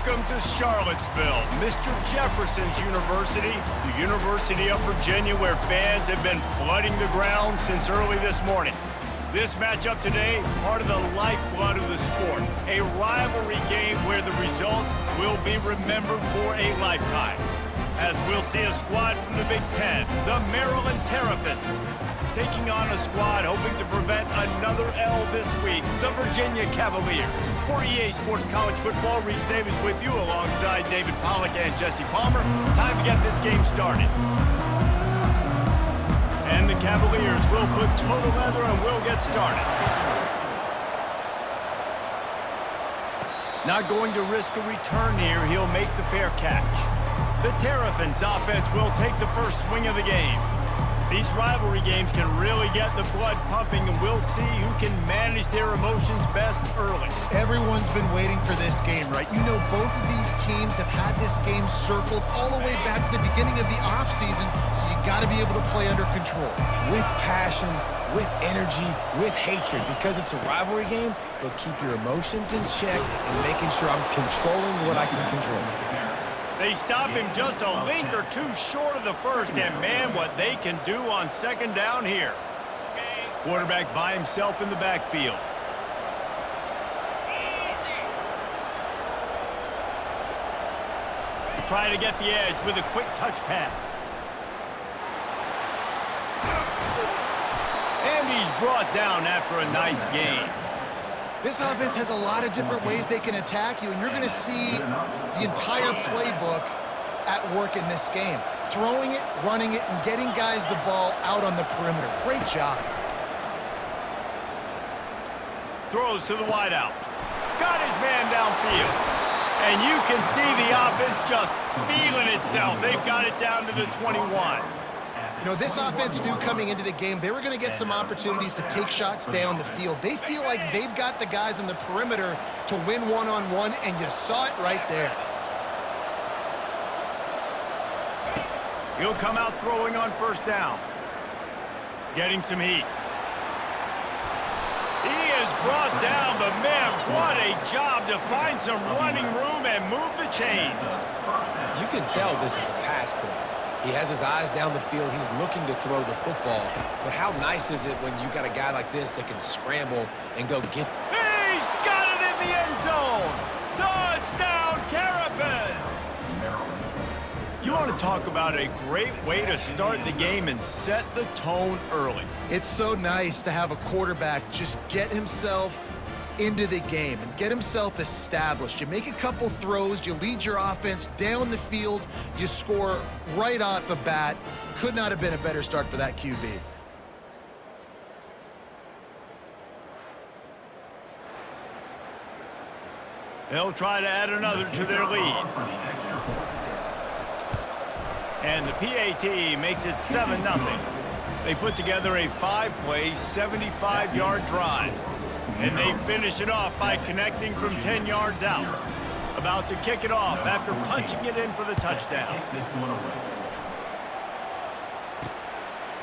Welcome to Charlottesville, Mr. Jefferson's University, the University of Virginia, where fans have been flooding the ground since early this morning. This matchup today, part of the lifeblood of the sport, a rivalry game where the results will be remembered for a lifetime. As we'll see a squad from the Big Ten, the Maryland Terrapins, taking on a squad hoping to prevent another L this week, the Virginia Cavaliers. For EA Sports College Football, Reese Davis with you alongside David Pollack and Jesse Palmer. Time to get this game started. And the Cavaliers will put total leather and will get started. Not going to risk a return here. He'll make the fair catch. The Terrapins offense will take the first swing of the game. These rivalry games can really get the blood pumping, and we'll see who can manage their emotions best early. Everyone's been waiting for this game, right? You know, both of these teams have had this game circled all the way back to the beginning of the offseason, so you got to be able to play under control. With passion, with energy, with hatred. Because it's a rivalry game, they'll keep your emotions in check and making sure I'm controlling what I can control. They stop him just a link or two short of the first, and man, what they can do on second down here. Quarterback by himself in the backfield. Try to get the edge with a quick touch pass. And he's brought down after a nice gain. This offense has a lot of different ways they can attack you, and you're going to see the entire playbook at work in this game. Throwing it, running it, and getting guys the ball out on the perimeter. Great job. Throws to the wideout. Got his man downfield. And you can see the offense just feeling itself. They've got it down to the 21. You know, this offense knew coming into the game they were going to get some opportunities to take shots down the field. They feel like they've got the guys on the perimeter to win one-on-one, and you saw it right there. He'll come out throwing on first down. Getting some heat. He is brought down, but man, what a job to find some running room and move the chains. You can tell this is a pass play. He has his eyes down the field. He's looking to throw the football. But how nice is it when you got a guy like this that can scramble and go get... He's got it in the end zone! Touchdown, Terrapins! You want to talk about a great way to start the game and set the tone early. It's so nice to have a quarterback just get himself into the game and get himself established. You make a couple throws, you lead your offense down the field, you score right off the bat. Could not have been a better start for that QB. They'll try to add another to their lead. And the PAT makes it 7-0. They put together a 5-play, 75-yard drive. And they finish it off by connecting from 10 yards out. About to kick it off after punching it in for the touchdown.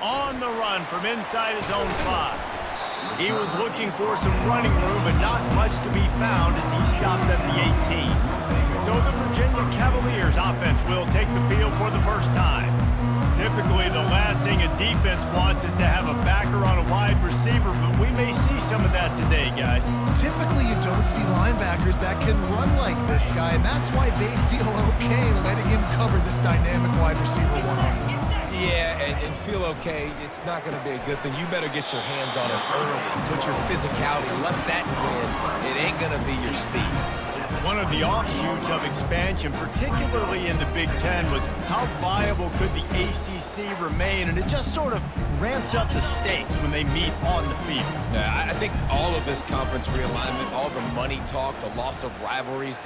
On the run from inside his own 5. He was looking for some running room, but not much to be found as he stopped at the 18. So the Virginia Cavaliers offense will take the field for the first time. Typically, the last thing a defense wants is to have a backer on a wide receiver, but we may see some of that today, guys. Typically, you don't see linebackers that can run like this guy, and that's why they feel okay letting him cover this dynamic wide receiver one-on-one. Yeah, and feel okay. It's not going to be a good thing. You better get your hands on him early. Put your physicality. Let that win. It ain't going to be your speed. One of the offshoots of expansion, particularly in the Big Ten, was how viable could the ACC remain, and it just sort of ramps up the stakes when they meet on the field. Yeah, I think all of this conference realignment, all the money talk, the loss of rivalries,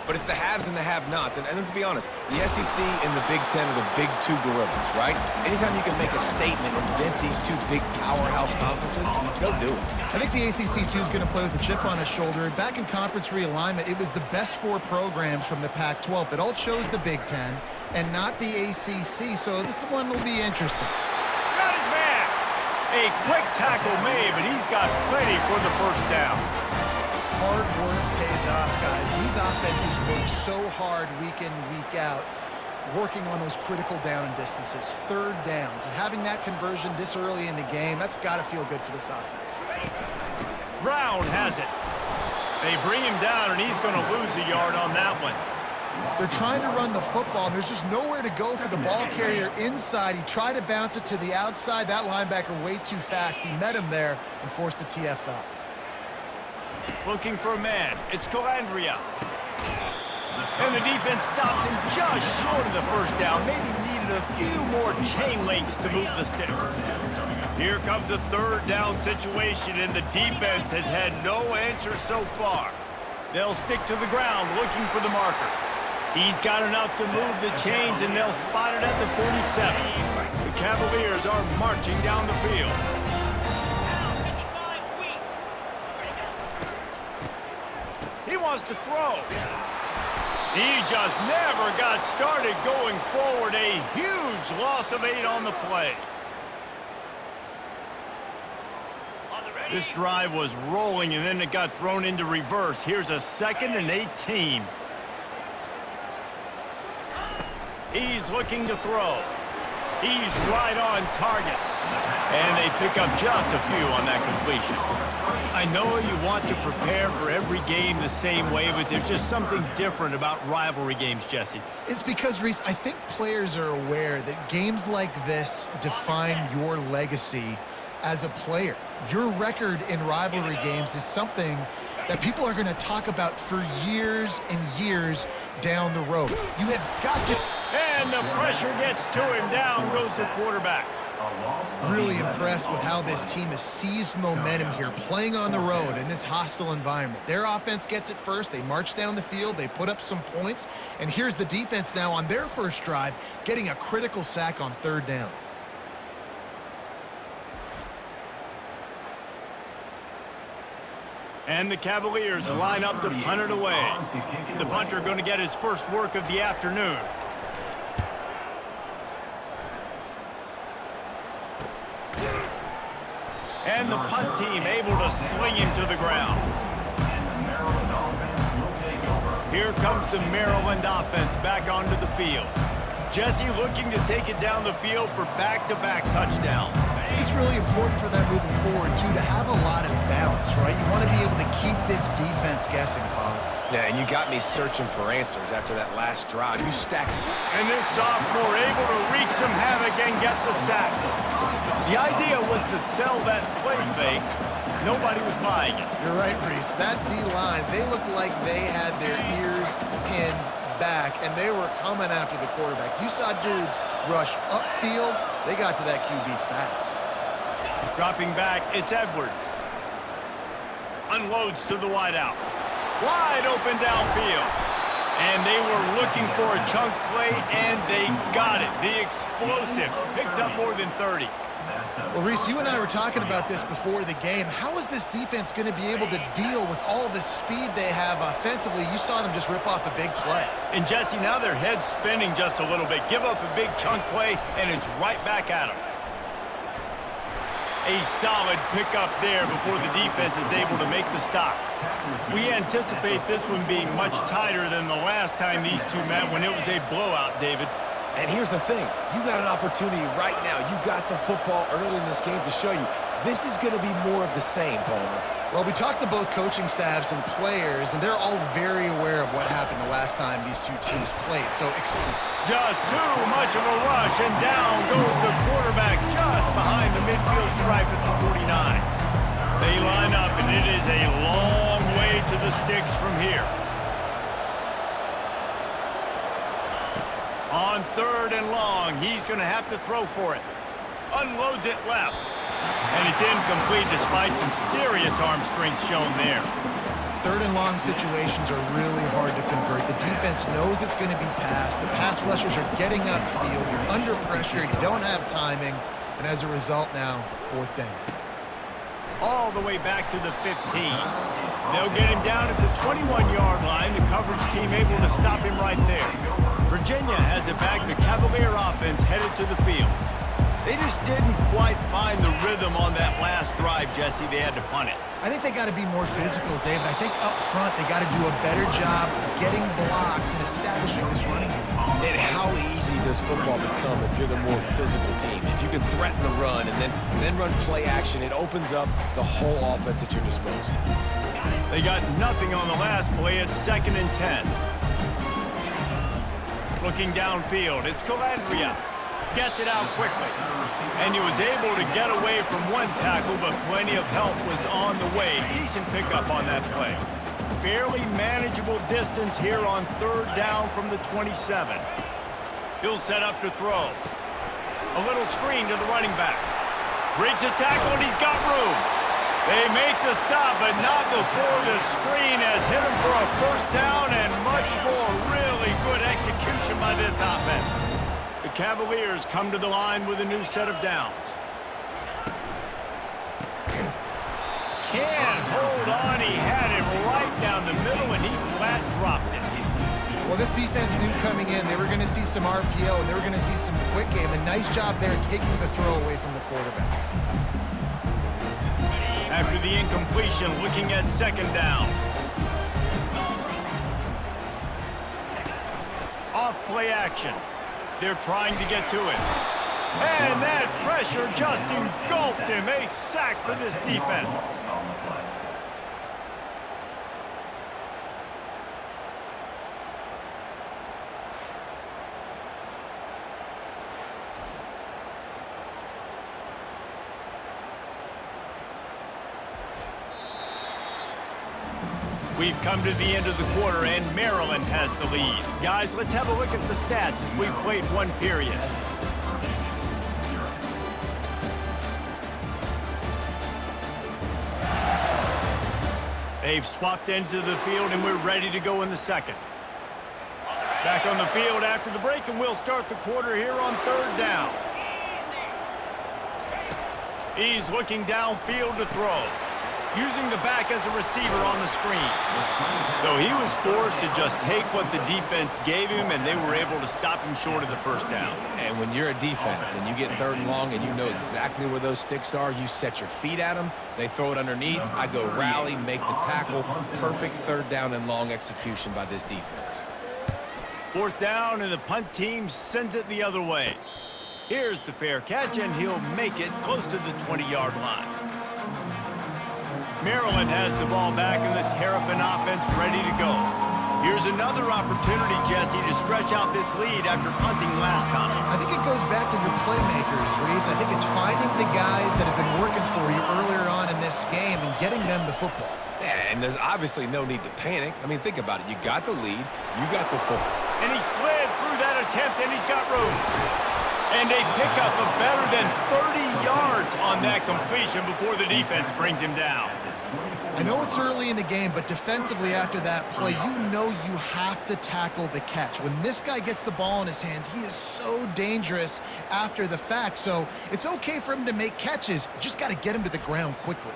but it's the haves and the have-nots. And let's be honest, the SEC and the Big Ten are the big two gorillas, right? Anytime you can make a statement and dent these two big powerhouse conferences, go do it. I think the ACC, too, is going to play with a chip on his shoulder. Back in conference realignment, it was the best 4 programs from the Pac-12 that all chose the Big Ten and not the ACC, so this one will be interesting. Got his man! A quick tackle made, but he's got plenty for the first down. Hard work pays days off, guys. These offenses work so hard week in, week out, working on those critical down distances, third downs, and having that conversion this early in the game, that's got to feel good for this offense. Brown has it. They bring him down, and he's going to lose a yard on that one. They're trying to run the football, and there's just nowhere to go for the ball carrier inside. He tried to bounce it to the outside. That linebacker way too fast. He met him there and forced the TFL. Looking for a man. It's Calandria. And the defense stops him just short of the first down. Maybe needed a few more chain links to move the sticks. Here comes a third down situation, and the defense has had no answer so far. They'll stick to the ground looking for the marker. He's got enough to move the chains, and they'll spot it at the 47. The Cavaliers are marching down the field. He wants to throw. He just never got started going forward. A huge loss of 8 on the play. This drive was rolling, and then it got thrown into reverse. Here's a 2nd and 18. He's looking to throw. He's right on target. And they pick up just a few on that completion. I know you want to prepare for every game the same way, but there's just something different about rivalry games, Jesse. It's because, Reese, I think players are aware that games like this define your legacy as a player. Your record in rivalry games is something that people are going to talk about for years and years down the road. You have got to... And the pressure gets to him. Down goes the quarterback. Really impressed with how this team has seized momentum here, playing on the road in this hostile environment. Their offense gets it first. They march down the field. They put up some points. And here's the defense now on their first drive, getting a critical sack on third down. And the Cavaliers line up to punt it away. The punter going to get his first work of the afternoon. And the punt team able to sling him to the ground. Here comes the Maryland offense back onto the field. Jesse looking to take it down the field for back-to-back touchdowns. I think it's really important for them moving forward, too, to have a lot of balance, right? You want to be able to keep this defense guessing, Paul. Yeah, and you got me searching for answers after that last drive. You stacked it. And this sophomore able to wreak some havoc and get the sack. The idea was to sell that play fake. Nobody was buying it. You're right, Reese. That D-line, they looked like they had their ears pinned back, and they were coming after the quarterback. You saw dudes rush upfield. They got to that QB fast. Dropping back, it's Edwards. Unloads to the wideout. Wide open downfield. And they were looking for a chunk play, and they got it. The explosive picks up more than 30. Well, Reese, you and I were talking about this before the game. How is this defense going to be able to deal with all the speed they have offensively? You saw them just rip off a big play. And, Jesse, now their head's spinning just a little bit. Give up a big chunk play, and it's right back at them. A solid pickup there before the defense is able to make the stop. We anticipate this one being much tighter than the last time these two met when it was a blowout, David. And here's the thing. You got an opportunity right now. You got the football early in this game to show you. This is going to be more of the same, Palmer. Well, we talked to both coaching staffs and players, and they're all very aware of what happened the last time these two teams played. So, just too much of a rush, and down goes the quarterback just behind the midfield stripe at the 49. They line up, and it is a long way to the sticks from here. On third and long, he's going to have to throw for it. Unloads it left. And it's incomplete despite some serious arm strength shown there. Third and long situations are really hard to convert. The defense knows it's going to be passed. The pass rushers are getting upfield. You're under pressure. You don't have timing. And as a result now, fourth down. All the way back to the 15. They'll get him down at the 21-yard line. The coverage team able to stop him right there. Virginia has it back. The Cavalier offense headed to the field. They just didn't quite find the rhythm on that last drive, Jesse. They had to punt it. I think they got to be more physical, David. I think up front they got to do a better job getting blocks and establishing this running game. And how easy does football become if you're the more physical team? If you can threaten the run and then run play action, it opens up the whole offense at your disposal. They got nothing on the last play. It's 2nd and 10. Looking downfield, it's Calandria. Gets it out quickly. And he was able to get away from one tackle, but plenty of help was on the way. Decent pickup on that play. Fairly manageable distance here on 3rd down from the 27. He'll set up to throw. A little screen to the running back. Breaks a tackle, and he's got room. They make the stop, but not before the screen has hit him for a 1st down and much more. Really good execution by this offense. The Cavaliers come to the line with a new set of downs. Can't hold on. He had it right down the middle, and he flat dropped it. Well, this defense knew coming in they were going to see some RPO and they were going to see some quick game. A nice job there taking the throw away from the quarterback. After the incompletion, looking at 2nd down. Off play action. They're trying to get to it. And that pressure just engulfed him. A sack for this defense. We've come to the end of the quarter, and Maryland has the lead. Guys, let's have a look at the stats as we've played one period. They've swapped ends of the field, and we're ready to go in the second. Back on the field after the break, and we'll start the quarter here on 3rd down. He's looking downfield to throw. Using the back as a receiver on the screen. So he was forced to just take what the defense gave him, and they were able to stop him short of the 1st down. And when you're a defense and you get 3rd and long and you know exactly where those sticks are, you set your feet at them, they throw it underneath, I go rally, make the tackle. Perfect 3rd down and long execution by this defense. 4th down, and the punt team sends it the other way. Here's the fair catch, and he'll make it close to the 20-yard line. Maryland has the ball back, and the Terrapin offense ready to go. Here's another opportunity, Jesse, to stretch out this lead after punting last time. I think it goes back to your playmakers, Reese. I think it's finding the guys that have been working for you earlier on in this game and getting them the football. Yeah, and there's obviously no need to panic. I mean, think about it. You got the lead. You got the football. And he slid through that attempt, and he's got room. And a pickup of better than 30 yards on that completion before the defense brings him down. I know it's early in the game, but defensively after that play, you know you have to tackle the catch. When this guy gets the ball in his hands, he is so dangerous after the fact. So it's okay for him to make catches. You just got to get him to the ground quickly.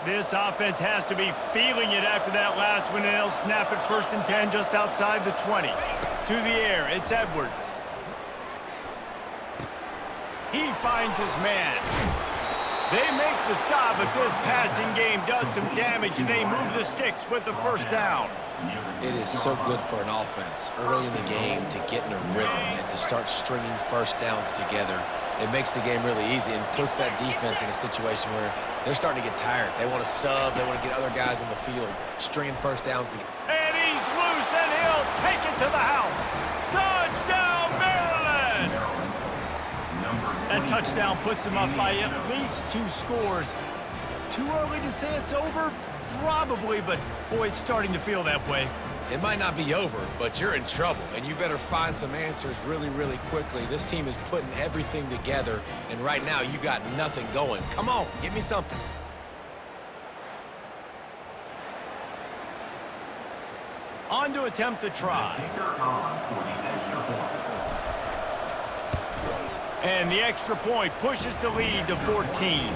This offense has to be feeling it after that last one, and they'll snap it 1st and 10 just outside the 20. To the air, it's Edwards. He finds his man. They make the stop, but this passing game does some damage, and they move the sticks with the 1st down. It is so good for an offense early in the game to get in a rhythm and to start stringing 1st downs together. It makes the game really easy and puts that defense in a situation where they're starting to get tired. They want to sub. They want to get other guys in the field, stringing 1st downs together. And he's loose, and he'll take it to the house. Touchdown, Maryland! That touchdown puts them up by at least 2 scores. Too early to say it's over? Probably, but boy, it's starting to feel that way. It might not be over, but you're in trouble, and you better find some answers really, really quickly. This team is putting everything together, and right now you got nothing going. Come on, give me something. On to attempt the try. And the extra point pushes the lead to 14.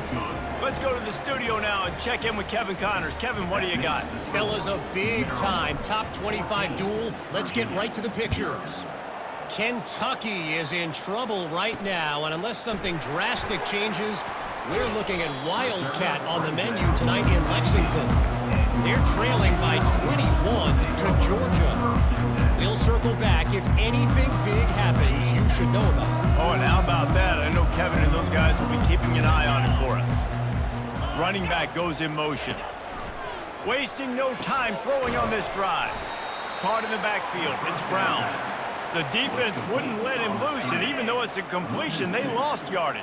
Let's go to the studio now and check in with Kevin Connors. Kevin, what do you got? Fellas, a big-time top 25 duel. Let's get right to the pictures. Kentucky is in trouble right now, and unless something drastic changes, we're looking at Wildcat on the menu tonight in Lexington. They're trailing by 21 to Georgia. We'll circle back if anything big happens you should know about. Oh, and how about that? I know Kevin and those guys will be keeping an eye on it for us. Running back goes in motion. Wasting no time throwing on this drive. Caught in the backfield. It's Brown. The defense wouldn't let him loose, and even though it's a completion, they lost yardage.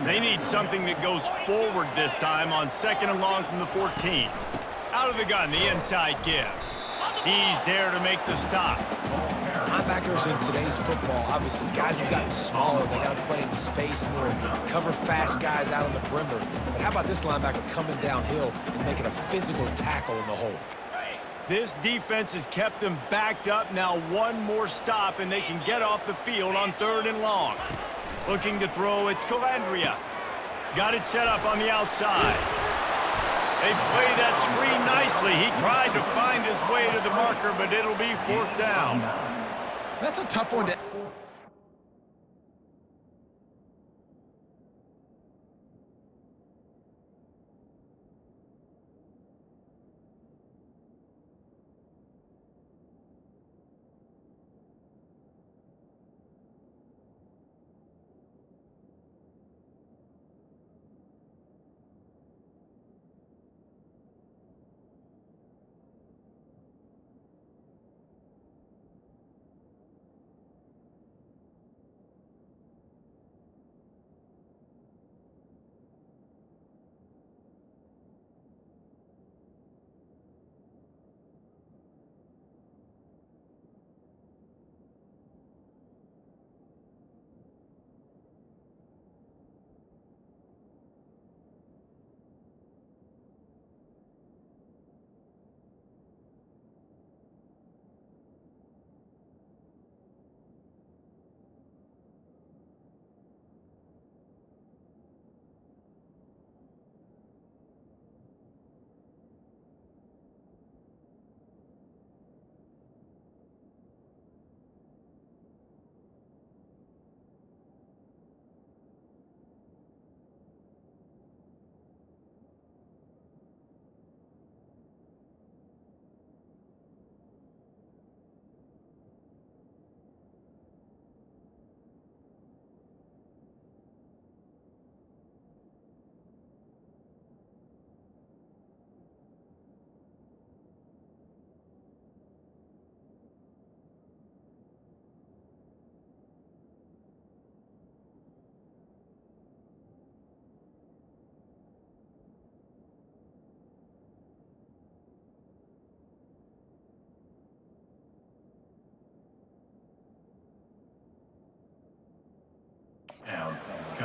They need something that goes forward this time on 2nd and long from the 14. Out of the gun, the inside give. He's there to make the stop. Linebackers in today's football, obviously, guys have gotten smaller. They got to play in space more, cover fast guys out on the perimeter. But how about this linebacker coming downhill and making a physical tackle in the hole? This defense has kept them backed up. Now one more stop, and they can get off the field on 3rd and long. Looking to throw, it's Calandria. Got it set up on the outside. They play that screen nicely. He tried to find his way to the marker, but it'll be 4th down. That's a tough one to...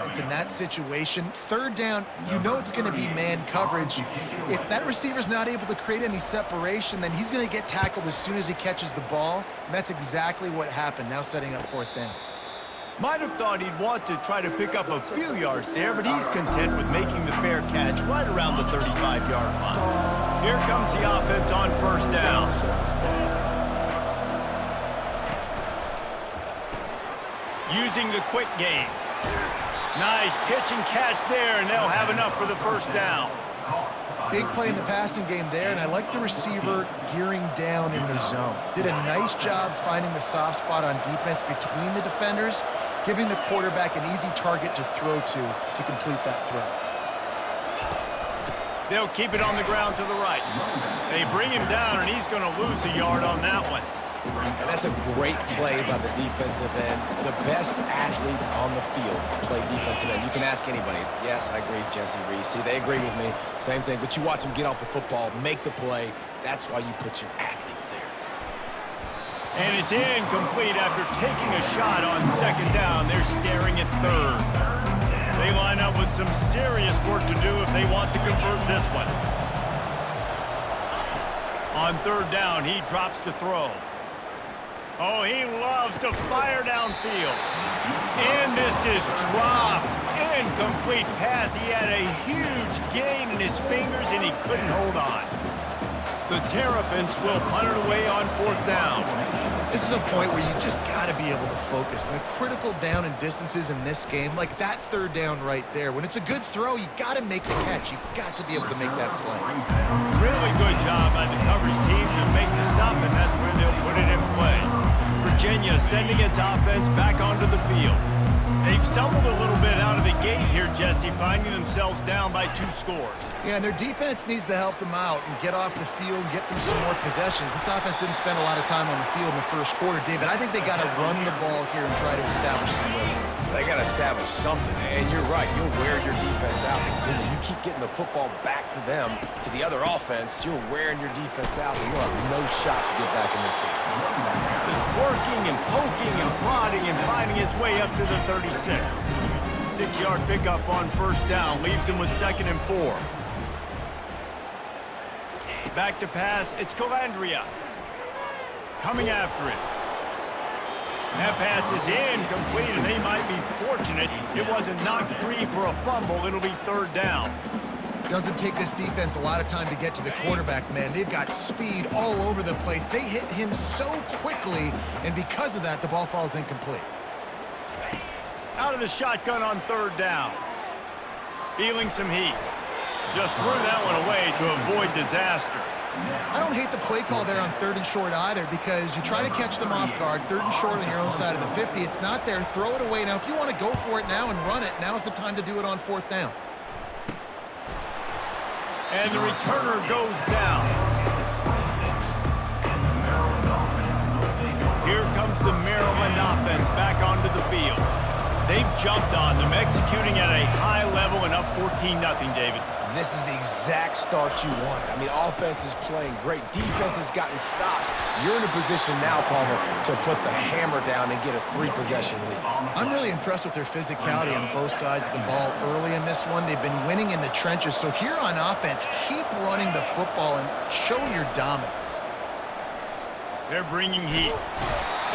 It's in that situation. 3rd down, you know it's going to be man coverage. If that receiver's not able to create any separation, then he's going to get tackled as soon as he catches the ball. And that's exactly what happened, now setting up 4th down. Might have thought he'd want to try to pick up a few yards there, but he's content with making the fair catch right around the 35-yard line. Here comes the offense on 1st down. Using the quick game. Nice pitch and catch there, and they'll have enough for the 1st down. Big play in the passing game there, and I like the receiver gearing down in the zone. Did a nice job finding the soft spot on defense between the defenders, giving the quarterback an easy target to throw to complete that throw. They'll keep it on the ground to the right. They bring him down, and he's going to lose a yard on that one. And that's a great play by the defensive end. The best athletes on the field play defensive end. You can ask anybody. Yes, I agree, Jesse Reese. See, they agree with me. Same thing. But you watch them get off the football, make the play. That's why you put your athletes there. And it's incomplete after taking a shot on 2nd down. They're staring at 3rd. They line up with some serious work to do if they want to convert this one. On 3rd down, he drops to throw. Oh, he loves to fire downfield. And this is dropped. Incomplete pass. He had a huge gain in his fingers, and he couldn't hold on. The Terrapins will punt it away on 4th down. This is a point where you just got to be able to focus. And the critical down and distances in this game, like that 3rd down right there, when it's a good throw, you got to make the catch. You've got to be able to make that play. Really good job by the coverage team to make the stop, and that's where they'll put it in play. Virginia sending its offense back onto the field. They've stumbled a little bit out of the gate here, Jesse, finding themselves down by 2 scores. Yeah, and their defense needs to help them out and get off the field, get them some more possessions. This offense didn't spend a lot of time on the field in the 1st quarter, David. I think they got to run the ball here and try to establish some rhythm. They got to establish something, and you're right. You'll wear your defense out. Continue. You keep getting the football back to them, to the other offense. You're wearing your defense out, and you'll have no shot to get back in this game. Just working and poking and prodding and finding his way up to the 36. 6-yard pickup on 1st down. Leaves him with 2nd and 4. Back to pass. It's Colandrea. Coming after it. That pass is incomplete, and they might be fortunate it wasn't knocked free for a fumble. It'll be 3rd down. Doesn't take this defense a lot of time to get to the quarterback, man. They've got speed all over the place. They hit him so quickly, and because of that, the ball falls incomplete. Out of the shotgun on 3rd down. Feeling some heat. Just threw that one away to avoid disaster. I don't hate the play call there on 3rd and short either, because you try to catch them off guard. 3rd and short on your own side of the 50. It's not there. Throw it away. Now, if you want to go for it now and run it, now's the time to do it on 4th down. And the returner goes down. Here comes the Maryland offense back onto the field. They've jumped on them, executing at a high level and up 14-0, David. This is the exact start you want. I mean, offense is playing great. Defense has gotten stops. You're in a position now, Palmer, to put the hammer down and get a 3-possession lead. I'm really impressed with their physicality on both sides of the ball early in this one. They've been winning in the trenches. So here on offense, keep running the football and show your dominance. They're bringing heat.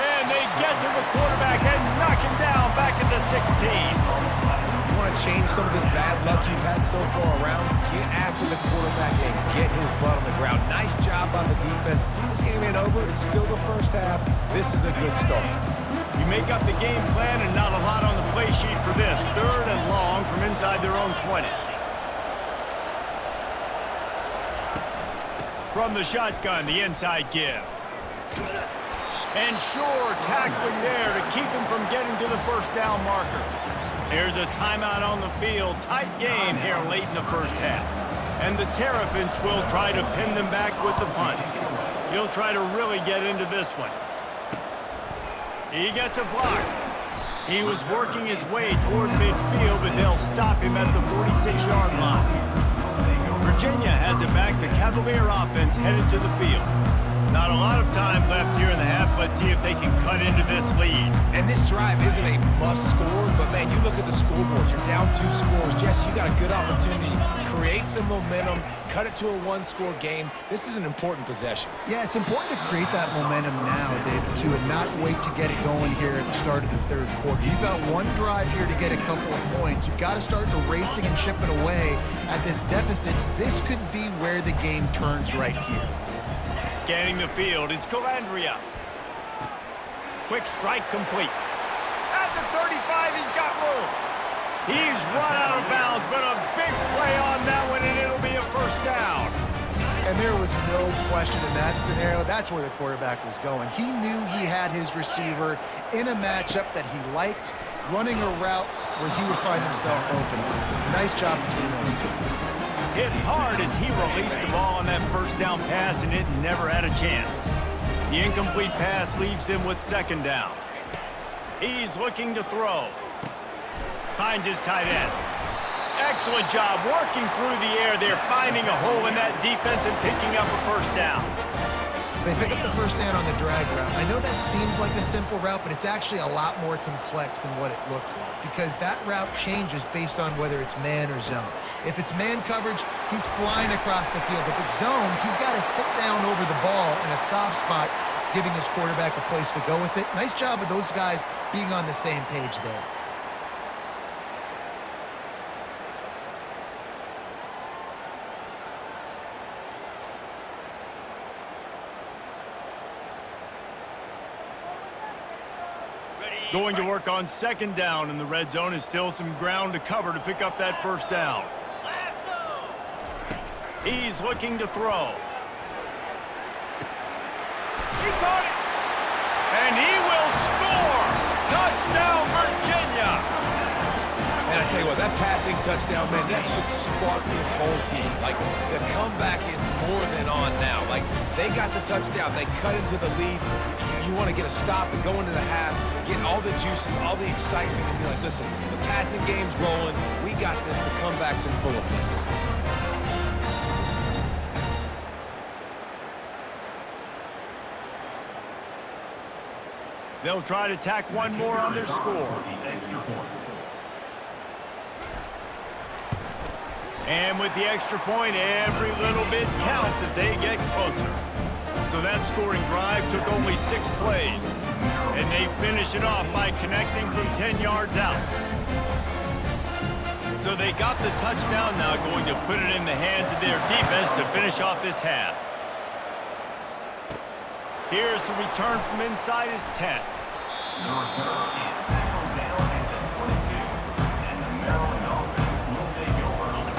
And they get to the quarterback and knock him down back at the 16. You want to change some of this bad luck you've had so far around? Get after the quarterback and get his butt on the ground. Nice job on the defense. This game ain't over. It's still the 1st half. This is a good start. You make up the game plan and not a lot on the play sheet for this. 3rd and long from inside their own 20. From the shotgun, the inside give. And sure, tackling there to keep him from getting to the 1st down marker. There's a timeout on the field. Tight game here late in the 1st half. And the Terrapins will try to pin them back with the punt. He'll try to really get into this one. He gets a block. He was working his way toward midfield, but they'll stop him at the 46-yard line. Virginia has it back. The Cavalier offense headed to the field. Not a lot of time left here in the half. Let's see if they can cut into this lead. And this drive isn't a must score, but man, you look at the scoreboard, you're down 2 scores. Jesse, you got a good opportunity. Create some momentum, cut it to a 1-score game. This is an important possession. Yeah, it's important to create that momentum now, David, too, and not wait to get it going here at the start of the 3rd quarter. You've got one drive here to get a couple of points. You've got to start racing and chipping away at this deficit. This could be where the game turns right here. Scanning the field, it's Colandrea. Quick strike complete. At the 35, he's got room. He's run out of bounds, but a big play on that one, and it'll be a 1st down. And there was no question in that scenario. That's where the quarterback was going. He knew he had his receiver in a matchup that he liked, running a route where he would find himself open. Nice job between those two. Hit hard as he released the ball on that 1st down pass, and it never had a chance. The incomplete pass leaves him with 2nd down. He's looking to throw. Finds his tight end. Excellent job working through the air there, finding a hole in that defense and picking up a 1st down. They pick up the 1st down on the drag route. I know that seems like a simple route, but it's actually a lot more complex than what it looks like, because that route changes based on whether it's man or zone. If it's man coverage, he's flying across the field. If it's zone, he's got to sit down over the ball in a soft spot, giving his quarterback a place to go with it. Nice job of those guys being on the same page there. Going to work on second down in the red zone is still some ground to cover to pick up that first down. He's looking to throw. He caught it! And he will score! Touchdown, Virginia! And I tell you what, that passing touchdown, man, that should spark this whole team. Like, the comeback is more than on now. Like, they got the touchdown. They cut into the lead. You want to get a stop and go into the half, get all the juices, all the excitement, and be like, listen, the passing game's rolling. We got this. The comeback's in full effect. They'll try to tack one more on their score. And with the extra point, every little bit counts as they get closer. So that scoring drive took only 6 plays. And they finish it off by connecting from 10 yards out. So they got the touchdown, now going to put it in the hands of their defense to finish off this half. Here's the return from inside his 10.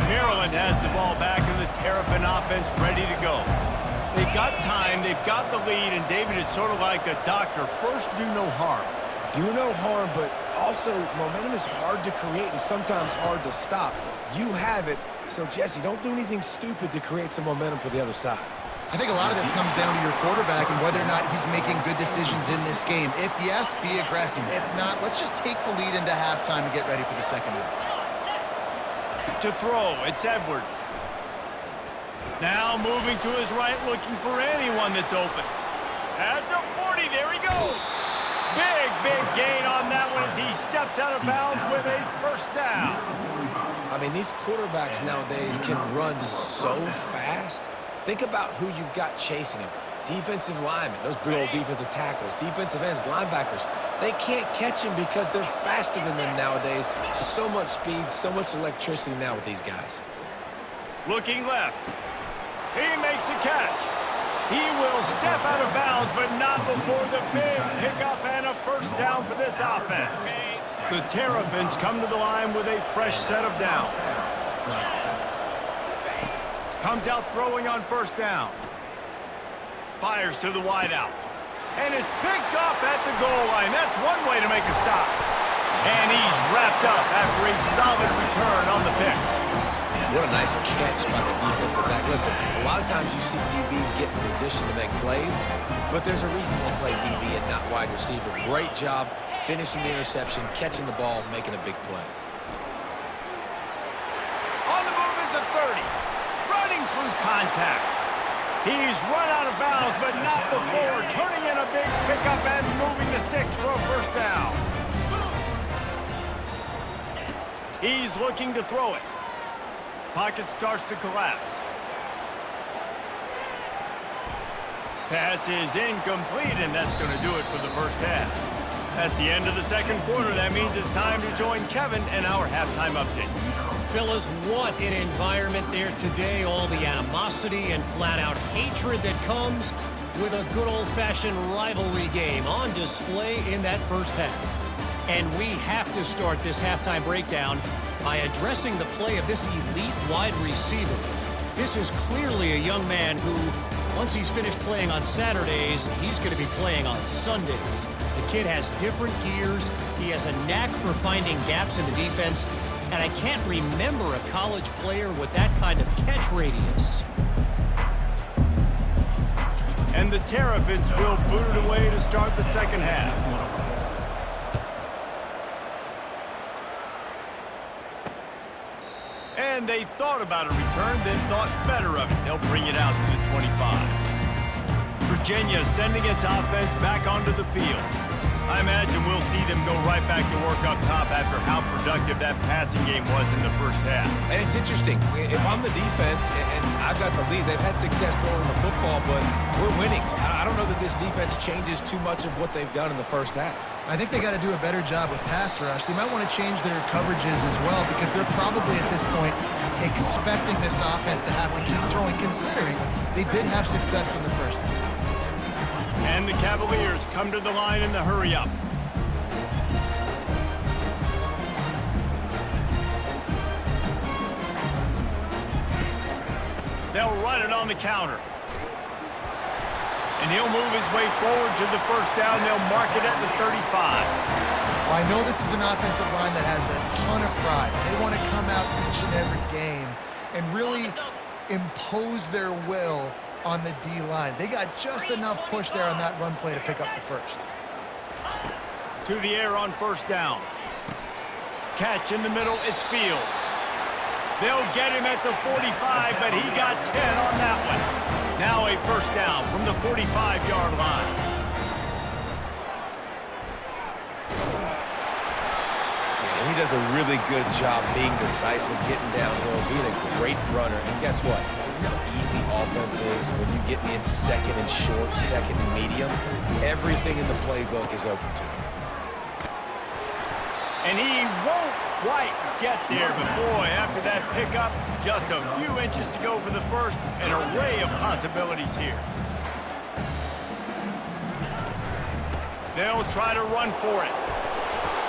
Maryland has the ball back and the Terrapin offense ready to go. They've got time, they've got the lead, and David is sort of like a doctor. First, do no harm. Do no harm, but also momentum is hard to create and sometimes hard to stop. You have it, so Jesse, don't do anything stupid to create some momentum for the other side. I think a lot of this comes down to your quarterback and whether or not he's making good decisions in this game. If yes, be aggressive. If not, let's just take the lead into halftime and get ready for the second half. To throw, it's Edwards. Now moving to his right, looking for anyone that's open. At the 40, there he goes. Big gain on that one as he steps out of bounds with a first down. I mean, these quarterbacks nowadays can run so fast. Think about who you've got chasing them. Defensive linemen, those big old defensive tackles, defensive ends, linebackers. They can't catch them because they're faster than them nowadays. So much speed, so much electricity now with these guys. Looking left. He makes a catch. He will step out of bounds, but not before the big pickup and a first down for this offense. The Terrapins come to the line with a fresh set of downs. Comes out throwing on first down. Fires to the wideout. And it's picked off at the goal line. That's one way to make a stop. And he's wrapped up after a solid return on the pick. What a nice catch by the defensive back. Listen, a lot of times you see DBs get in position to make plays, but there's a reason they play DB and not wide receiver. Great job finishing the interception, catching the ball, making a big play. On the move is the 30. Running through contact. He's run out of bounds, but not before turning in a big pickup and moving the sticks for a first down. He's looking to throw it. Pocket starts to collapse. Pass is incomplete, and that's going to do it for the first half. That's the end of the second quarter. That means it's time to join Kevin and our halftime update. Fellas, what an environment there today. All the animosity and flat-out hatred that comes with a good old-fashioned rivalry game on display in that first half. And we have to start this halftime breakdown by addressing the play of this elite wide receiver. This is clearly a young man who, once he's finished playing on Saturdays, he's going to be playing on Sundays. The kid has different gears. He has a knack for finding gaps in the defense. And I can't remember a college player with that kind of catch radius. And the Terrapins will boot it away to start the second half. And they thought about a return, then thought better of it. They'll bring it out to the 25. Virginia sending its offense back onto the field. I imagine we'll see them go right back to work up top after how productive that passing game was in the first half. And it's interesting. If I'm the defense and I've got the lead, they've had success throwing the football, but we're winning. I don't know that this defense changes too much of what they've done in the first half. I think they got to do a better job with pass rush. They might want to change their coverages as well because they're probably at this point expecting this offense to have to keep throwing, considering they did have success in the first half. And the Cavaliers come to the line in the hurry-up. They'll run it on the counter. And he'll move his way forward to the first down. They'll mark it at the 35. Well, I know this is an offensive line that has a ton of pride. They want to come out each and every game and really impose their will on the D-line. They got just enough push there on that run play to pick up the first. To the air on first down. Catch in the middle, it's Fields. They'll get him at the 45, but he got 10 on that one. Now a first down from the 45-yard line. Yeah, he does a really good job being decisive, getting downhill, being a great runner. And guess what? You know how easy offense is when you get in second and short, second and medium. Everything in the playbook is open to him. And he won't quite get there, but boy, after that pickup, just a few inches to go for the first, an array of possibilities here. They'll try to run for it.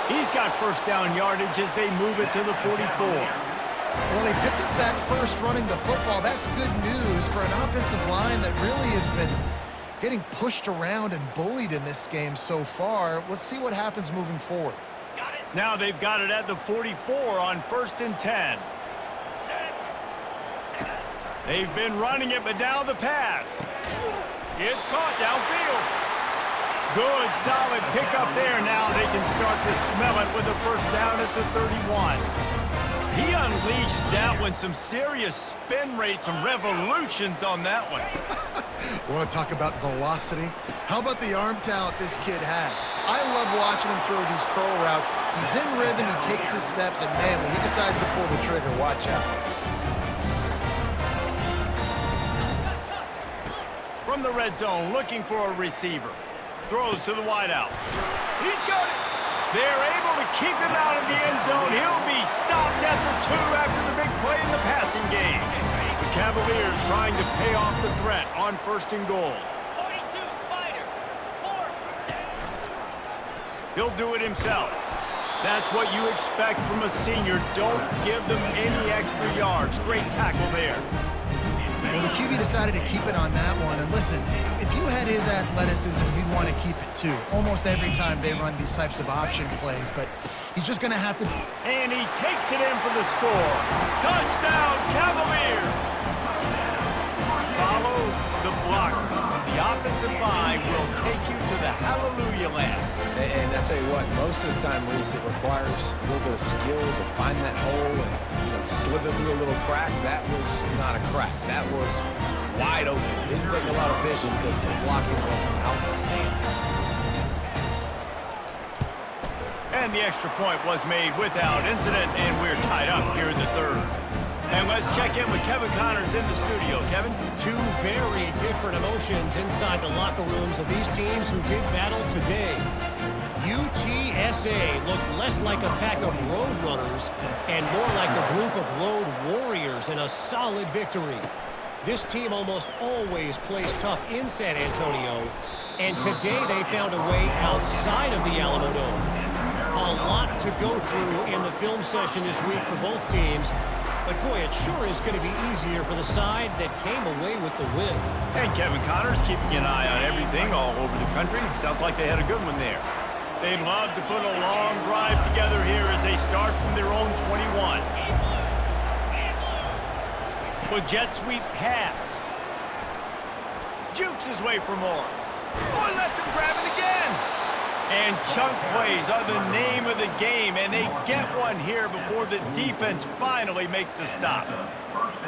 He's got first down yardage as they move it to the 44. Well, they picked up that first running the football. That's good news for an offensive line that really has been getting pushed around and bullied in this game so far. Let's see what happens moving forward. Now they've got it at the 44 on 1st and 10. They've been running it, but now the pass. It's caught downfield. Good, solid pickup there. Now they can start to smell it with a first down at the 31. He unleashed that one, some serious spin rates, some revolutions on that one. Want to talk about velocity? How about the arm talent this kid has? I love watching him throw these curl routes. He's in rhythm, he takes his steps, and man, when he decides to pull the trigger, watch out. From the red zone, looking for a receiver. Throws to the wideout. He's got it. They're able to keep him out of the end zone. He'll be stopped at the 2 after the big play in the passing game. The Cavaliers trying to pay off the threat on 1st and goal. 42 Spider. 4. He'll do it himself. That's what you expect from a senior. Don't give them any extra yards. Great tackle there. Well, the QB decided to keep it on that one. And listen, if you had his athleticism, you'd want to keep it too. Almost every time they run these types of option plays, but he's just going to have to... And he takes it in for the score. Touchdown, Cavaliers! Follow the blocker. The offensive line will take you to the hallelujah land. And I tell you what, most of the time, Reese, it requires a little bit of skill to find that hole and, slither through a little crack. That was not a crack. That was wide open. Didn't take a lot of vision because the blocking was outstanding. And the extra point was made without incident, and we're tied up here in the 3rd. And let's check in with Kevin Connors in the studio. Kevin? Two very different emotions inside the locker rooms of these teams who did battle today. UTSA looked less like a pack of road runners and more like a group of road warriors in a solid victory. This team almost always plays tough in San Antonio, and today they found a way outside of the Alamo Dome. A lot to go through in the film session this week for both teams, but boy, it sure is going to be easier for the side that came away with the win. And Kevin Connors keeping an eye on everything all over the country. Sounds like they had a good one there. They'd love to put a long drive together here as they start from their own 21. With jet sweep pass. Jukes his way for more. Oh, left him grabbing again. And chunk plays are the name of the game, and they get one here before the defense finally makes the stop.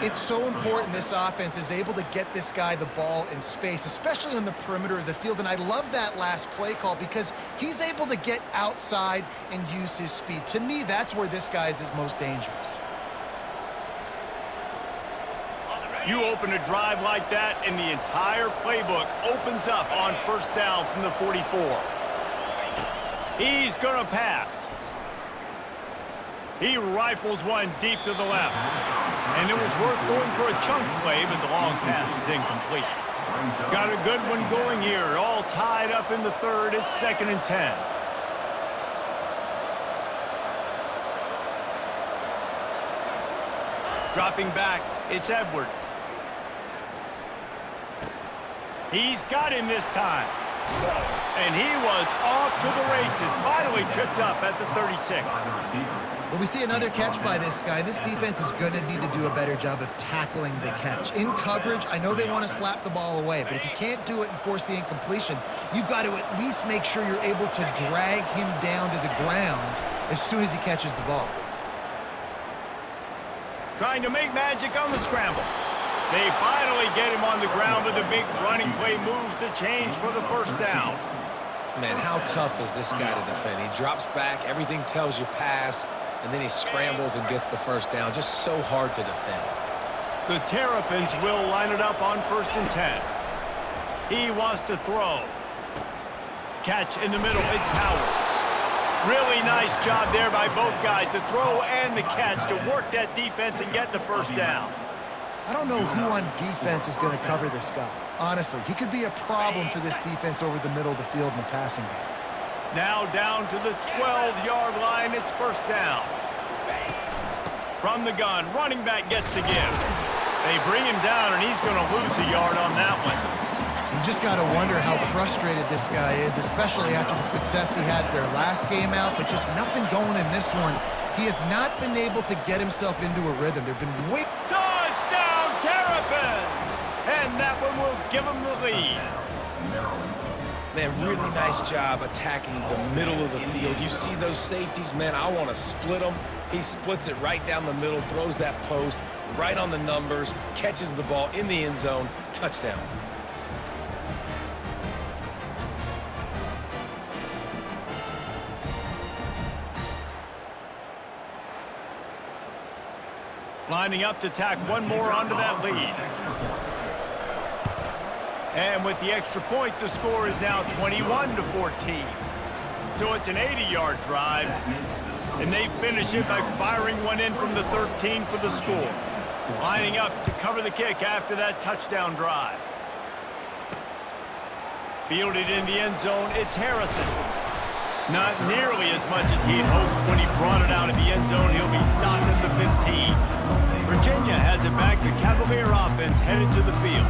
It's so important this offense is able to get this guy the ball in space, especially on the perimeter of the field. And I love that last play call because he's able to get outside and use his speed. To me, that's where this guy is his most dangerous. You open a drive like that, and the entire playbook opens up on first down from the 44. He's going to pass. He rifles one deep to the left. And it was worth going for a chunk play, but the long pass is incomplete. Got a good one going here. All tied up in the third. It's 2nd and 10. Dropping back, it's Edwards. He's got him this time. And he was off to the races. Finally tripped up at the 36. Well, we see another catch by this guy. This defense is going to need to do a better job of tackling the catch. In coverage, I know they want to slap the ball away, but if you can't do it and force the incompletion, you've got to at least make sure you're able to drag him down to the ground as soon as he catches the ball. Trying to make magic on the scramble. They finally get him on the ground, but the big running play moves the change for the first down. Man, how tough is this guy to defend? He drops back, everything tells you pass, and then he scrambles and gets the first down. Just so hard to defend. The Terrapins will line it up on 1st and 10. He wants to throw. Catch in the middle, it's Howard. Really nice job there by both guys to throw and the catch to work that defense and get the first down. I don't know who on defense is going to cover this guy. Honestly, he could be a problem for this defense over the middle of the field in the passing game. Now down to the 12-yard line, it's 1st down. From the gun, running back gets the give. They bring him down, and he's going to lose a yard on that one. You just got to wonder how frustrated this guy is, especially after the success he had their last game out, but just nothing going in this one. He has not been able to get himself into a rhythm. They've been way... Touchdown, Terrapins! And that one will give him the lead. Man, really nice job attacking the middle of the field. You see those safeties, man, I want to split them. He splits it right down the middle, throws that post, right on the numbers, catches the ball in the end zone, touchdown. Lining up to tack one more onto that lead. And with the extra point, the score is now 21-14. So it's an 80-yard drive. And they finish it by firing one in from the 13 for the score. Lining up to cover the kick after that touchdown drive. Fielded in the end zone, it's Harrison. Not nearly as much as he'd hoped when he brought it out of the end zone. He'll be stopped at the 15. Virginia has it back. The Cavalier offense headed to the field.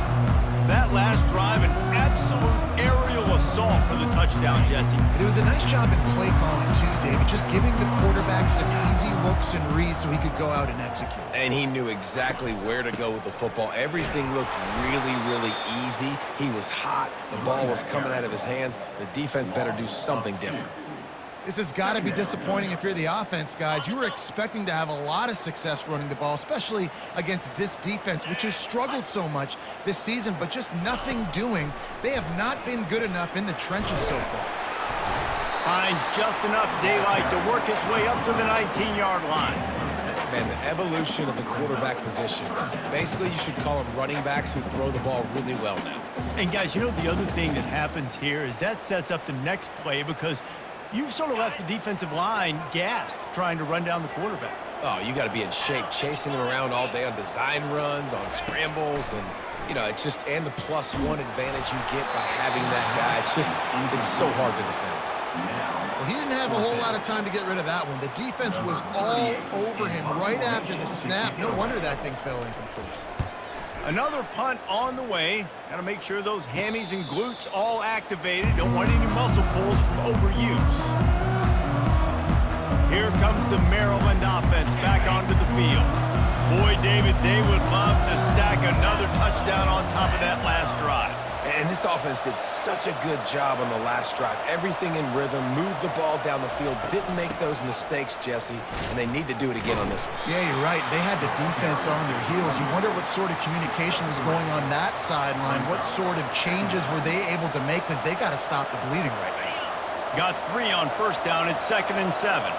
That last drive, an absolute aerial assault for the touchdown, Jesse. It was a nice job in play calling, too, David, just giving the quarterback some easy looks and reads so he could go out and execute. And he knew exactly where to go with the football. Everything looked really, really easy. He was hot. The ball was coming out of his hands. The defense better do something different. This has got to be disappointing if you're the offense, guys. You were expecting to have a lot of success running the ball, especially against this defense, which has struggled so much this season, but just nothing doing. They have not been good enough in the trenches so far. Finds just enough daylight to work his way up to the 19-yard line. Man, the evolution of the quarterback position. Basically, you should call them running backs who throw the ball really well now. And, guys, you know the other thing that happens here is that sets up the next play because you've sort of left the defensive line gassed trying to run down the quarterback. Oh, you got to be in shape, chasing him around all day on design runs, on scrambles, and, you know, it's just, and the +1 advantage you get by having that guy. It's so hard to defend. Well, he didn't have a whole lot of time to get rid of that one. The defense was all over him right after the snap. No wonder that thing fell incomplete. Another punt on the way. Got to make sure those hammies and glutes all activated. Don't want any muscle pulls from overuse. Here comes the Maryland offense back onto the field. Boy, David, they would love to stack another touchdown on top of that last drive. And this offense did such a good job on the last drive. Everything in rhythm, moved the ball down the field, didn't make those mistakes, Jesse, and they need to do it again on this one. Yeah, you're right. They had the defense on their heels. You wonder what sort of communication was going on that sideline. What sort of changes were they able to make, because they got to stop the bleeding right now. Got 3 on first down. It's 2nd and 7.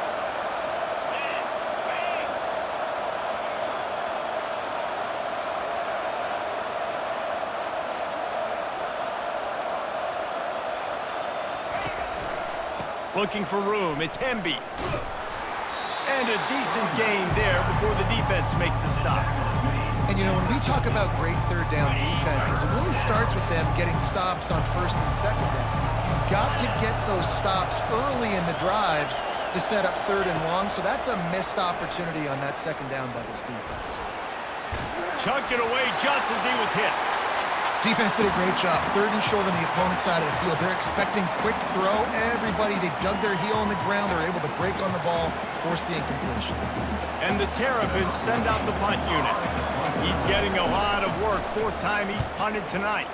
Looking for room. It's Hemby. And a decent gain there before the defense makes the stop. And, you know, when we talk about great third down defenses, it really starts with them getting stops on first and second down. You've got to get those stops early in the drives to set up 3rd and long, so that's a missed opportunity on that second down by this defense. Chucked it away just as he was hit. Defense did a great job. 3rd and short on the opponent's side of the field. They're expecting quick throw. Everybody, they dug their heel on the ground. They're able to break on the ball, force the incompletion. And the Terrapins send out the punt unit. He's getting a lot of work. 4th time he's punted tonight.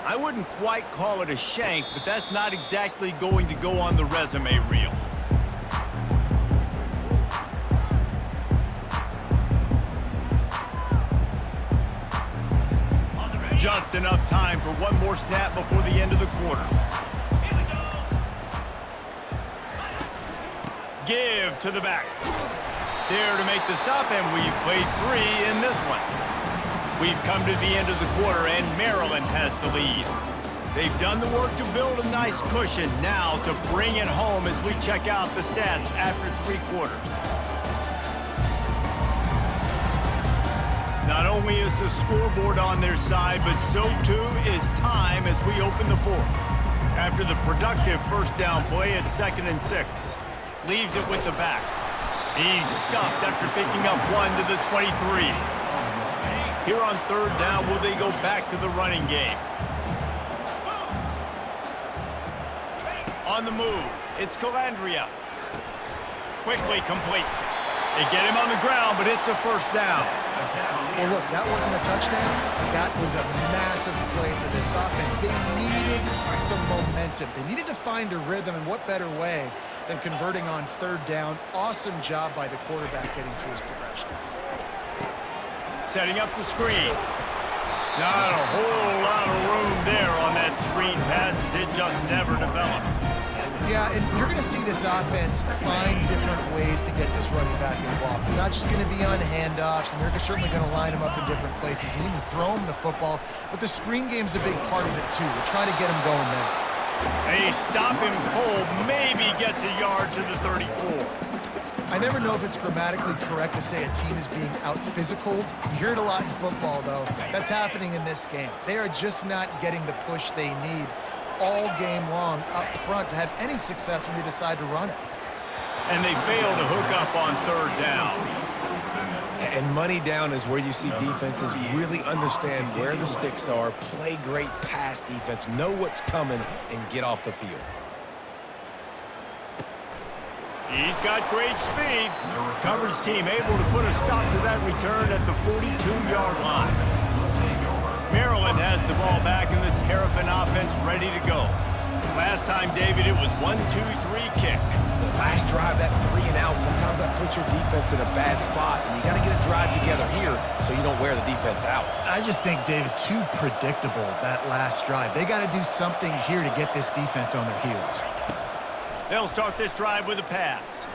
I wouldn't quite call it a shank, but that's not exactly going to go on the resume reel. Just enough time for one more snap before the end of the quarter. Give to the back. There to make the stop, and we've played 3 in this one. We've come to the end of the quarter, and Maryland has the lead. They've done the work to build a nice cushion. Now to bring it home as we check out the stats after 3 quarters. Not only is the scoreboard on their side, but so too is time as we open the 4th. After the productive first down play at 2nd and 6. Leaves it with the back. He's stuffed after picking up 1 to the 23. Here on 3rd down, will they go back to the running game? On the move, it's Calandria. Quickly complete. They get him on the ground, but it's a first down. Well, look, that wasn't a touchdown. That was a massive play for this offense. They needed some momentum. They needed to find a rhythm, and what better way than converting on 3rd down. Awesome job by the quarterback getting through his progression. Setting up the screen. Not a whole lot of room there on that screen pass as it just never developed. Yeah, and you're going to see this offense find different ways to get this running back involved. It's not just going to be on handoffs, and they're certainly going to line him up in different places and even throw him the football. But the screen game's a big part of it, too. They're trying to get him going there. They stop him cold, maybe gets a yard to the 34. I never know if it's grammatically correct to say a team is being out-physicaled. You hear it a lot in football, though. That's happening in this game. They are just not getting the push they need all game long up front to have any success when they decide to run it. And they fail to hook up on 3rd down. And money down is where you see defenses really understand where the sticks are, play great pass defense, know what's coming, and get off the field. He's got great speed. Coverage team able to put a stop to that return at the 42-yard line. Maryland has the ball back and the Terrapin offense ready to go. Last time, David, it was 1-2-3 kick. The last drive, that 3 and out, sometimes that puts your defense in a bad spot, and you got to get a drive together here so you don't wear the defense out. I just think, David, too predictable, that last drive. They got to do something here to get this defense on their heels. They'll start this drive with a pass.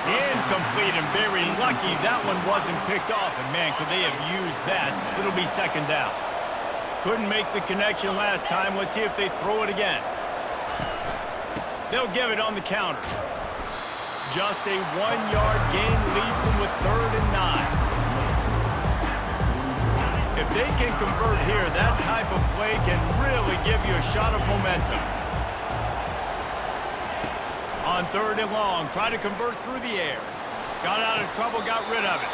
Incomplete, and very lucky that one wasn't picked off. And, man, could they have used that? It'll be 2nd down. Couldn't make the connection last time. Let's see if they throw it again. They'll give it on the counter. Just a 1-yard gain leaves them with 3rd and 9. If they can convert here, that type of play can really give you a shot of momentum. On 3rd and long, try to convert through the air. Got out of trouble, got rid of it.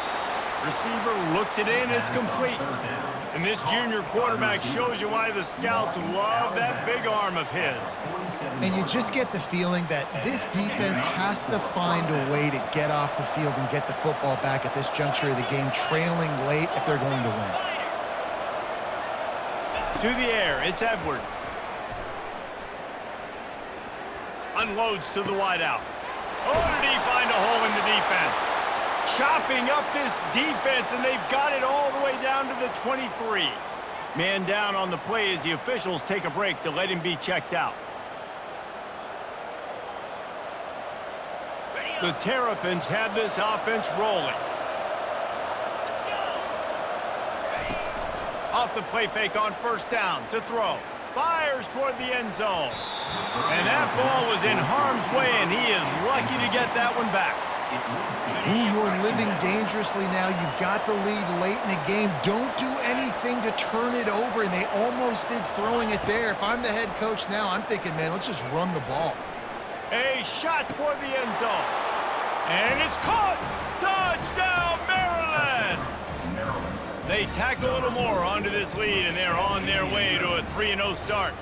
Receiver looks it in, it's complete. And this junior quarterback shows you why the scouts love that big arm of his. And you just get the feeling that this defense has to find a way to get off the field and get the football back at this juncture of the game, trailing late if they're going to win. To the air, it's Edwards. Unloads to the wideout. Oh, did he find a hole in the defense? Chopping up this defense, and they've got it all the way down to the 23. Man down on the play as the officials take a break to let him be checked out. The Terrapins have this offense rolling. Off the play fake on first down to throw. Fires toward the end zone. And that ball was in harm's way, and he is lucky to get that one back. Ooh, you're living dangerously now. You've got the lead late in the game. Don't do anything to turn it over, and they almost did throwing it there. If I'm the head coach now, I'm thinking, man, let's just run the ball. A shot toward the end zone. And it's caught! Touchdown, Maryland! They tack a little more onto this lead, and they're on their way to a 3-0 start.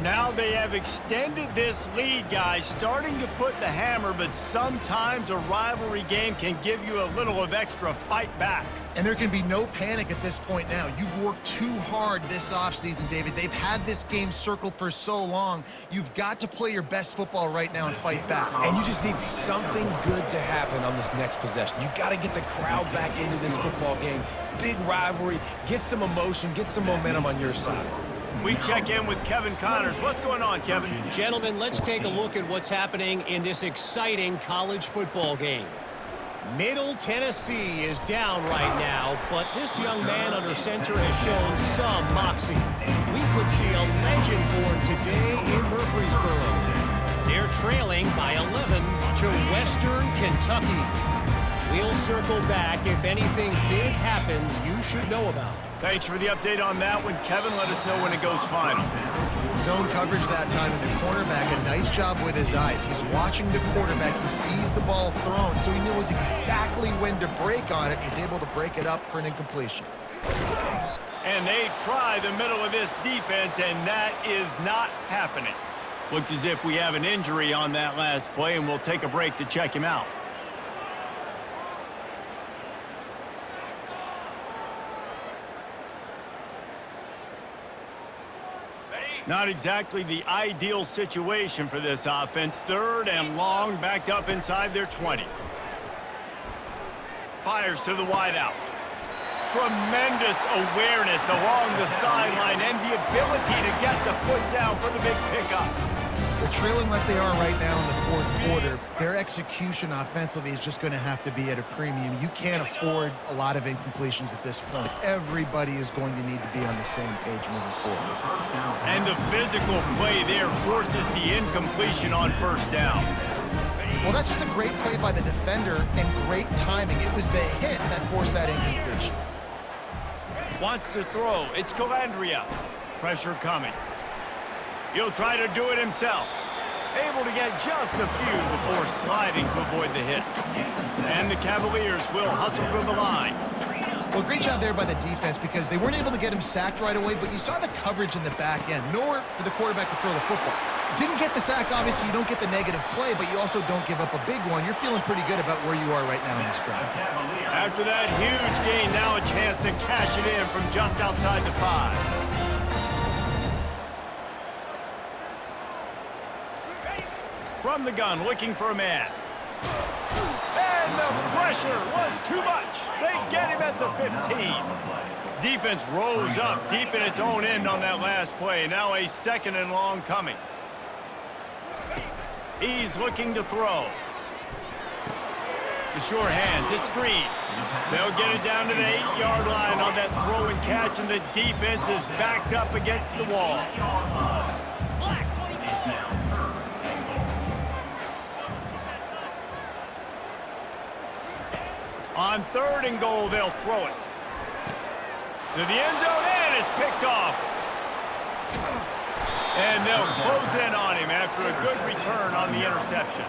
Now they have extended this lead, guys, starting to put the hammer, but sometimes a rivalry game can give you a little of extra fight back. And there can be no panic at this point now. You've worked too hard this offseason, David. They've had this game circled for so long. You've got to play your best football right now and fight back. And you just need something good to happen on this next possession. You got to get the crowd back into this football game. Big rivalry. Get some emotion. Get some momentum on your side. We check in with Kevin Connors. What's going on, Kevin? Gentlemen, let's take a look at what's happening in this exciting college football game. Middle Tennessee is down right now, but this young man under center has shown some moxie. We could see a legend born today in Murfreesboro. They're trailing by 11 to Western Kentucky. We'll circle back if anything big happens you should know about. Thanks for the update on that one, Kevin. Let us know when it goes final. Zone coverage that time, and the cornerback, a nice job with his eyes. He's watching the quarterback. He sees the ball thrown, so he knows exactly when to break on it. He's able to break it up for an incompletion. And they try the middle of this defense, and that is not happening. Looks as if we have an injury on that last play, and we'll take a break to check him out. Not exactly the ideal situation for this offense. 3rd and long, backed up inside their 20. Fires to the wideout. Tremendous awareness along the sideline and the ability to get the foot down for the big pickup. They're trailing like they are right now in the 4th quarter. Their execution offensively is just going to have to be at a premium. You can't afford a lot of incompletions at this point. Everybody is going to need to be on the same page moving forward. And the physical play there forces the incompletion on first down. Well, that's just a great play by the defender and great timing. It was the hit that forced that incompletion. Wants to throw. It's Calandria. Pressure coming. He'll try to do it himself. Able to get just a few before sliding to avoid the hits. And the Cavaliers will hustle to the line. Well, great job there by the defense because they weren't able to get him sacked right away, but you saw the coverage in the back end. Nowhere for the quarterback to throw the football. Didn't get the sack, obviously. You don't get the negative play, but you also don't give up a big one. You're feeling pretty good about where you are right now in this drive. After that huge gain, now a chance to cash it in from just outside the 5. From the gun, looking for a man. And the pressure was too much. They get him at the 15. Defense rose up deep in its own end on that last play. Now a 2nd and long coming. He's looking to throw. The sure hands, it's Green. They'll get it down to the 8-yard line on that throw and catch, and the defense is backed up against the wall. On 3rd and goal, they'll throw it. To the end zone, and it's picked off. And they'll close in on him after a good return on the interception.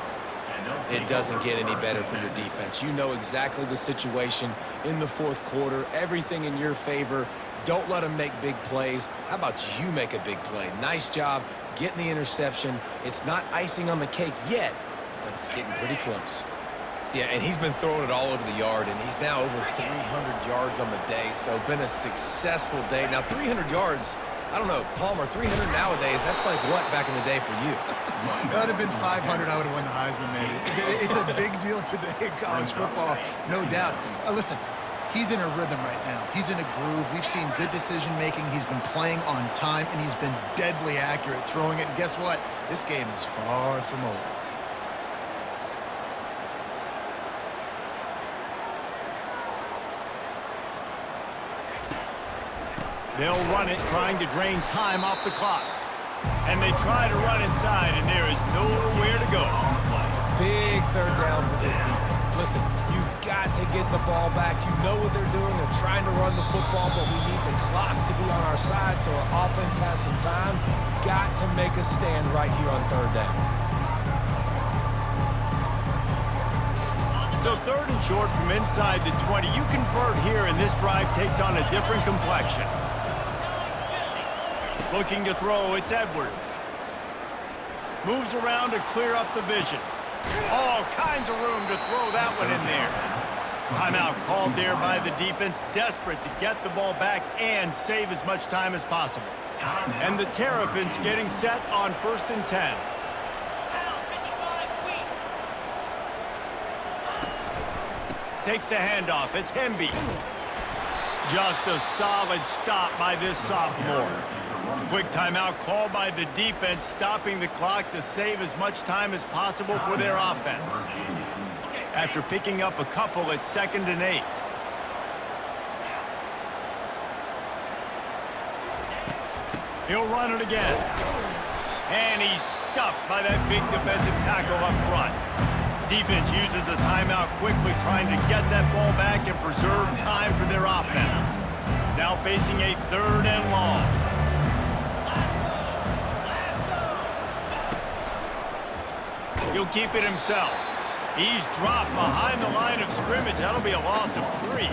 It doesn't get any better for your defense. You know exactly the situation in the 4th quarter. Everything in your favor. Don't let them make big plays. How about you make a big play? Nice job getting the interception. It's not icing on the cake yet, but it's getting pretty close. Yeah, and he's been throwing it all over the yard, and he's now over 300 yards on the day, so been a successful day. Now, 300 yards, I don't know, Palmer, 300 nowadays, that's like what back in the day for you? That would have been 500. I would have won the Heisman, maybe. It's a big deal today in college football, no doubt. Listen, he's in a rhythm right now. He's in a groove. We've seen good decision-making. He's been playing on time, and he's been deadly accurate throwing it. And guess what? This game is far from over. They'll run it, trying to drain time off the clock. And they try to run inside, and there is nowhere to go. Big third down for this defense. Listen, you've got to get the ball back. You know what they're doing. They're trying to run the football, but we need the clock to be on our side so our offense has some time. Got to make a stand right here on third down. So third and short from inside the 20. You convert here, and this drive takes on a different complexion. Looking to throw, it's Edwards. Moves around to clear up the vision. All kinds of room to throw that one in there. Timeout called there by the defense, desperate to get the ball back and save as much time as possible. And the Terrapins getting set on 1st and 10. Takes the handoff. It's Hemby. Just a solid stop by this sophomore. Quick timeout called by the defense, stopping the clock to save as much time as possible for their offense. After picking up a couple at 2nd and 8. He'll run it again. And he's stuffed by that big defensive tackle up front. Defense uses a timeout quickly, trying to get that ball back and preserve time for their offense. Now facing a 3rd and long. He'll keep it himself. He's dropped behind the line of scrimmage. That'll be a loss of 3.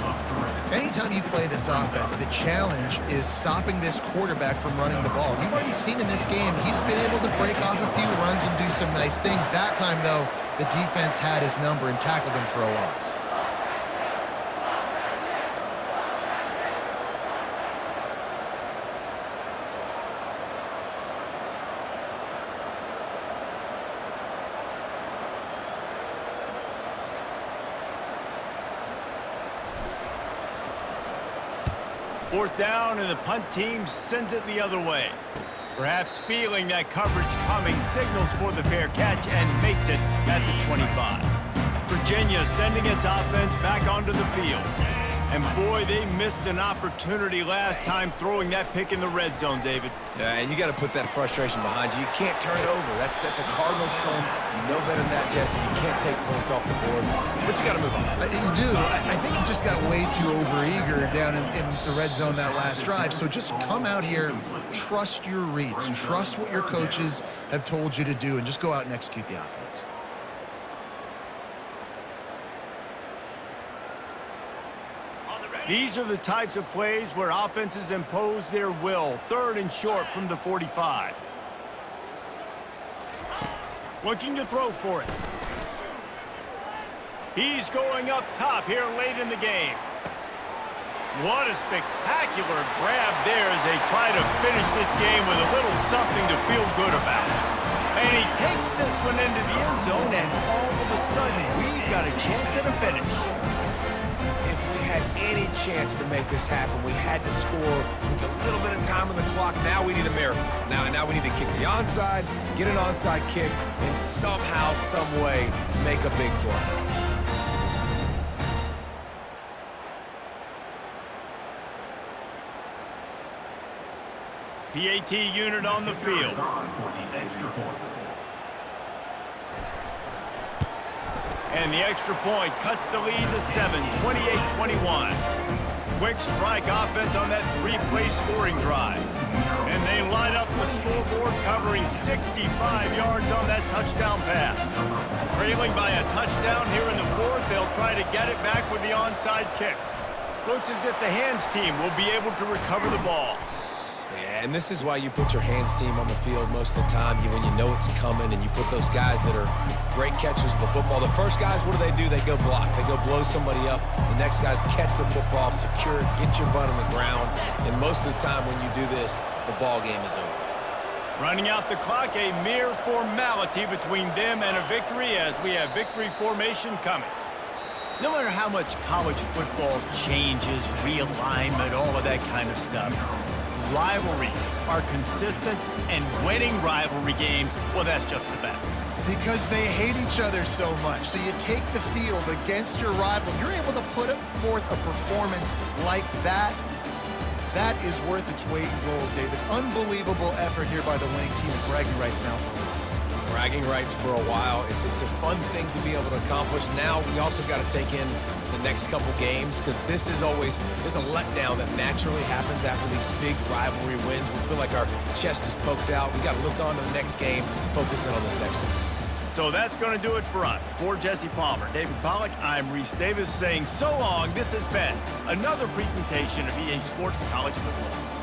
Anytime you play this offense, the challenge is stopping this quarterback from running the ball. You've already seen in this game, he's been able to break off a few runs and do some nice things. That time, though, the defense had his number and tackled him for a loss. Fourth down, and the punt team sends it the other way. Perhaps feeling that coverage coming, signals for the fair catch and makes it at the 25. Virginia sending its offense back onto the field. And boy, they missed an opportunity last time throwing that pick in the red zone, David. Yeah, and you got to put that frustration behind you. You can't turn it over. That's a Cardinals sin. You know better than that, Jesse. You can't take points off the board, but you got to move on. You do. I think he just got way too overeager down in the red zone that last drive. So just come out here, trust your reads, trust what your coaches have told you to do, and just go out and execute the offense. These are the types of plays where offenses impose their will. 3rd and short from the 45. Looking to throw for it. He's going up top here late in the game. What a spectacular grab there as they try to finish this game with a little something to feel good about. And he takes this one into the end zone, and all of a sudden, we've got a chance at a finish. Had any chance to make this happen, we had to score with a little bit of time on the clock. Now we need a miracle. Now we need to kick the onside, get an onside kick, and somehow, some way, make a big play. PAT unit on the field. And the extra point cuts the lead to 7, 28-21. Quick strike offense on that 3-play scoring drive. And they line up the scoreboard, covering 65 yards on that touchdown pass. Trailing by a touchdown here in the 4th, they'll try to get it back with the onside kick. Looks as if the hands team will be able to recover the ball. Yeah, and this is why you put your hands team on the field most of the time when you know it's coming, and you put those guys that are great catchers of the football. The first guys, what do? They go block. They go blow somebody up. The next guys catch the football, secure it, get your butt on the ground. And most of the time when you do this, the ball game is over. Running out the clock, a mere formality between them and a victory as we have victory formation coming. No matter how much college football changes, realignment, all of that kind of stuff, rivalries are consistent, and winning rivalry games, well, that's just the best. Because they hate each other so much. So you take the field against your rival. You're able to put forth a performance like that. That is worth its weight in gold, David. Unbelievable effort here by the winning team, and bragging rights now for a while. Bragging rights for a while. It's a fun thing to be able to accomplish. Now we also got to take in the next couple games, because this is always, there's a letdown that naturally happens after these big rivalry wins. We feel like our chest is poked out. We got to look on to the next game, focus in on this next one. So that's going to do it for us. For Jesse Palmer, David Pollack, I'm Reese Davis saying so long. This has been another presentation of EA Sports College Football.